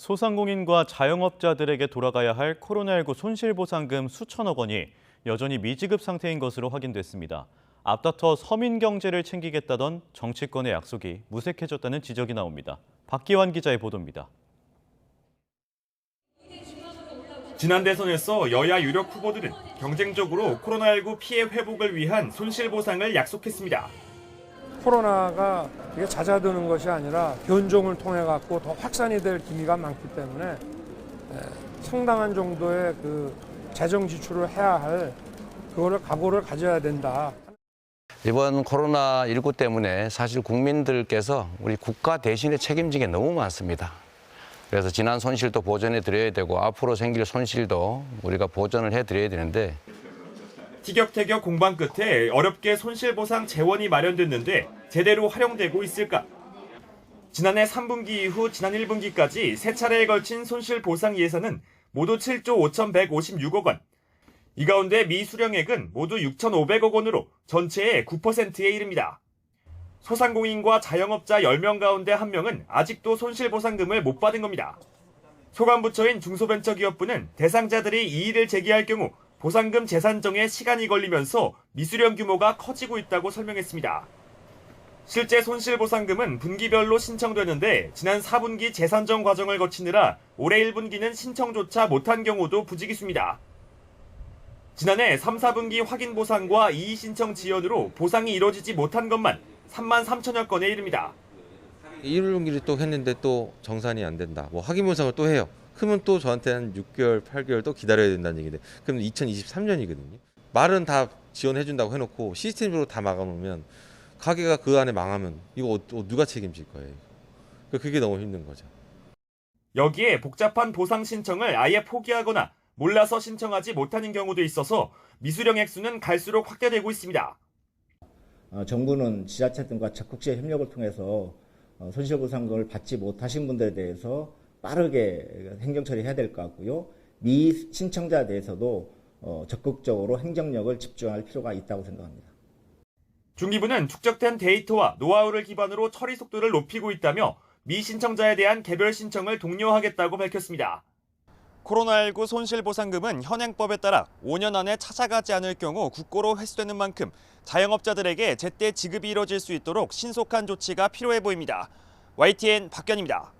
소상공인과 자영업자들에게 돌아가야 할 코로나19 손실보상금 수천억 원이 여전히 미지급 상태인 것으로 확인됐습니다. 앞다퉈 서민 경제를 챙기겠다던 정치권의 약속이 무색해졌다는 지적이 나옵니다. 박기환 기자의 보도입니다. 지난 대선에서 여야 유력 후보들은 경쟁적으로 코로나19 피해 회복을 위한 손실보상을 약속했습니다. 코로나가 이게 잦아드는 것이 아니라 변종을 통해 갖고 더 확산이 될 기미가 많기 때문에 상당한 정도의 그 재정 지출을 해야 할 그거를 각오를 가져야 된다. 이번 코로나19 때문에 사실 국민들께서 우리 국가 대신에 책임진 게 너무 많습니다. 그래서 지난 손실도 보전해 드려야 되고 앞으로 생길 손실도 우리가 보전을 해 드려야 되는데 티격태격 공방 끝에 어렵게 손실보상 재원이 마련됐는데 제대로 활용되고 있을까? 지난해 3분기 이후 지난 1분기까지 세 차례에 걸친 손실보상 예산은 모두 7조 5,156억 원. 이 가운데 미수령액은 모두 6,500억 원으로 전체의 9%에 이릅니다. 소상공인과 자영업자 10명 가운데 1명은 아직도 손실보상금을 못 받은 겁니다. 소관부처인 중소벤처기업부는 대상자들이 이의를 제기할 경우 보상금 재산정에 시간이 걸리면서 미수령 규모가 커지고 있다고 설명했습니다. 실제 손실보상금은 분기별로 신청되는데 지난 4분기 재산정 과정을 거치느라 올해 1분기는 신청조차 못한 경우도 부지기수입니다. 지난해 3, 4분기 확인 보상과 이의 신청 지연으로 보상이 이뤄지지 못한 것만 3만 3천여 건에 이릅니다. 1분기를 또 했는데 또 정산이 안 된다. 뭐 확인 보상을 또 해요. 그러면 또 저한테 한 6개월, 8개월 또 기다려야 된다는 얘기인데 그럼 2023년이거든요. 말은 다 지원해준다고 해놓고 시스템으로 다 막아놓으면 가게가 그 안에 망하면 이거 누가 책임질 거예요. 그게 너무 힘든 거죠. 여기에 복잡한 보상 신청을 아예 포기하거나 몰라서 신청하지 못하는 경우도 있어서 미수령 액수는 갈수록 확대되고 있습니다. 정부는 지자체 등과 적극적 협력을 통해서 손실보상금을 받지 못하신 분들에 대해서 빠르게 행정처리해야 될 것 같고요. 미신청자에 대해서도 적극적으로 행정력을 집중할 필요가 있다고 생각합니다. 중기부는 축적된 데이터와 노하우를 기반으로 처리 속도를 높이고 있다며 미신청자에 대한 개별 신청을 독려하겠다고 밝혔습니다. 코로나19 손실보상금은 현행법에 따라 5년 안에 찾아가지 않을 경우 국고로 회수되는 만큼 자영업자들에게 제때 지급이 이뤄질 수 있도록 신속한 조치가 필요해 보입니다. YTN 박견입니다.